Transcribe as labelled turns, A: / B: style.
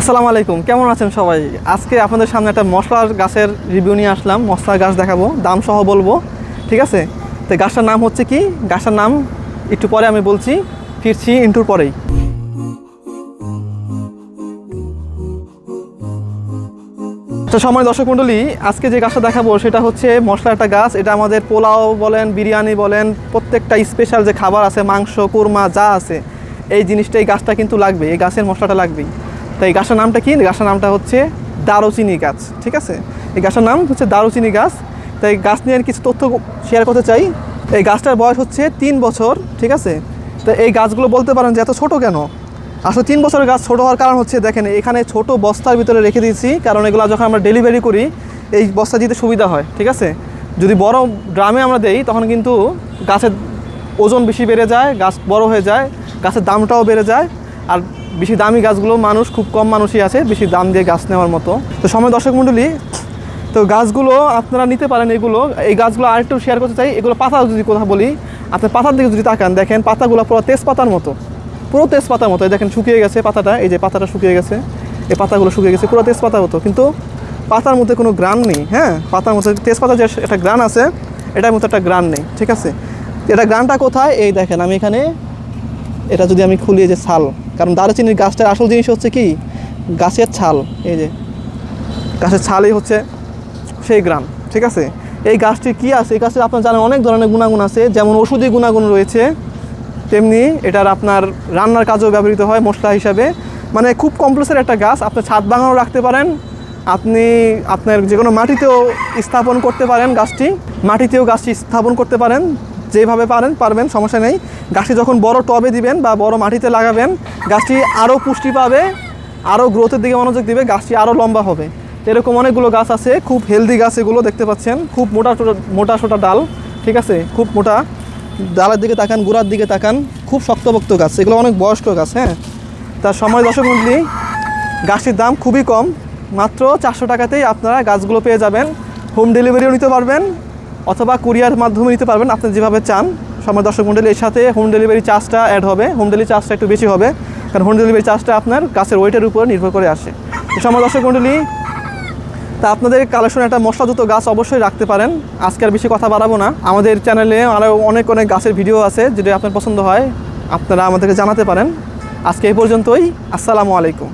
A: আসসালামু আলাইকুম, কেমন আছেন সবাই? আজকে আপনাদের সামনে একটা মশলার গাছের রিভিউ নিয়ে আসলাম। মশলার গাছ দেখাবো, দাম সহ বলবো, ঠিক আছে? তো গাছটার নাম হচ্ছে কি, গাছটার নাম একটু পরে আমি বলছি, ফিরছি ইন্টুর পরেই। তো সময় দর্শক মণ্ডলী, আজকে যে গাছটা দেখাবো সেটা হচ্ছে মশলার একটা গাছ। এটা আমাদের পোলাও বলেন, বিরিয়ানি বলেন, প্রত্যেকটা স্পেশাল যে খাবার আছে, মাংস, কোরমা যা আছে, এই জিনিসটা এই গাছটা কিন্তু লাগবে, এই গাছের মশলাটা লাগবেই। তো এই গাছটার নামটা কি? গাছটার নামটা হচ্ছে দারুচিনি গাছ, ঠিক আছে? এই গাছটার নাম হচ্ছে দারুচিনি গাছ। তো এই গাছ নিয়ে কিছু তথ্য শেয়ার করতে চাই। এই গাছটার বয়স হচ্ছে 3 বছর, ঠিক আছে? তো এই গাছগুলো বলতে পারেন যে এত ছোটো কেন? আসলে 3 বছরের গাছ ছোটো হওয়ার কারণ হচ্ছে, দেখেন এখানে ছোট বস্তার ভিতরে রেখে দিয়েছি, কারণ এগুলো যখন আমরা ডেলিভারি করি এই বস্তা দিতে সুবিধা হয়, ঠিক আছে? যদি বড় ড্রামে আমরা দেই তখন কিন্তু গাছের ওজন বেশি বেড়ে যায়, গাছ বড় হয়ে যায়, গাছের দামটাও বেড়ে যায়। আর বেশি দামি গাছগুলো মানুষ খুব কম মানুষই আছে বেশি দাম দিয়ে গাছ নেওয়ার মতো। তো সময় দর্শক মণ্ডলী, তো গাছগুলো আপনারা নিতে পারেন। এই গাছগুলো আরেকটু শেয়ার করতে চাই। এগুলো পাতা যদি কথা বলি, আপনার পাতার দিকে যদি তাকান, দেখেন পাতাগুলো পুরো তেজপাতার মতো, পুরো তেজপাতার মতো। দেখেন শুকিয়ে গেছে পাতাটা, এই যে পাতাটা শুকিয়ে গেছে, এই পাতাগুলো শুকিয়ে গেছে, পুরো তেজপাতার মতো, কিন্তু পাতার মধ্যে কোনো গ্রান নেই। হ্যাঁ, পাতার মধ্যে তেজপাতার যে একটা গ্রান আছে, এটার মধ্যে একটা গ্রান নেই, ঠিক আছে? এটা গ্রানটা কোথায়? এই দেখেন, আমি এখানে এটা যদি আমি খুলি, যে ছাল, কারণ দারুচিনির গাছটার আসল জিনিস হচ্ছে কি, গাছের ছাল। এই যে গাছের ছালই হচ্ছে সেই গ্রান, ঠিক আছে? এই গাছটি কি আছে, এই গাছটির আপনার জানেন অনেক ধরনের গুণাগুণ আছে, যেমন ওষুধি গুণাগুণ রয়েছে, তেমনি এটার আপনার রান্নার কাজেও ব্যবহৃত হয় মশলা হিসাবে। মানে খুব কমপ্লেক্সের একটা গাছ। আপনি ছাদ বাগানও রাখতে পারেন, আপনি আপনার যে কোনো মাটিতেও স্থাপন করতে পারেন গাছটি, মাটিতেও গাছটি স্থাপন করতে পারেন, যেভাবে পারবেন, সমস্যা নেই। গাছটি যখন বড় টবে দিবেন বা বড় মাটিতে লাগাবেন, গাছটি আরও পুষ্টি পাবে, আরও গ্রোথের দিকে মনোযোগ দিবে, গাছটি আরও লম্বা হবে। এরকম অনেকগুলো গাছ আছে, খুব হেলদি গাছ এগুলো, দেখতে পাচ্ছেন, খুব মোটা সোটা ডাল, ঠিক আছে? খুব মোটা ডালের দিকে তাকান, গোড়ার দিকে তাকান, খুব শক্তপোক্ত গাছ, এগুলো অনেক বয়স্ক গাছ। হ্যাঁ, তার সময় দর্শক মণ্ডলী, গাছটির দাম খুবই কম, মাত্র 400 টাকাতেই আপনারা গাছগুলো পেয়ে যাবেন। হোম ডেলিভারিও নিতে পারবেন অথবা কুরিয়ার মাধ্যমে নিতে পারবেন, আপনি যেভাবে চান। সময় দর্শক মণ্ডলী, এর সাথে হোম ডেলিভারি চার্জটা অ্যাড হবে। হোম ডেলিভারি চার্জটা একটু বেশি হবে, কারণ হোম ডেলিভারি চার্জটা আপনার গাছের ওয়েটের উপর নির্ভর করে আসে। সময় দর্শক মণ্ডলী, তা আপনাদের কালেকশনে একটা মশলাযুক্ত গাছ অবশ্যই রাখতে পারেন। আজকে আর বেশি কথা বাড়াবো না। আমাদের চ্যানেলে আরও অনেক গাছের ভিডিও আছে, যদি আপনার পছন্দ হয় আপনারা আমাদেরকে জানাতে পারেন। আজকে এই পর্যন্তই। আসসালামু আলাইকুম।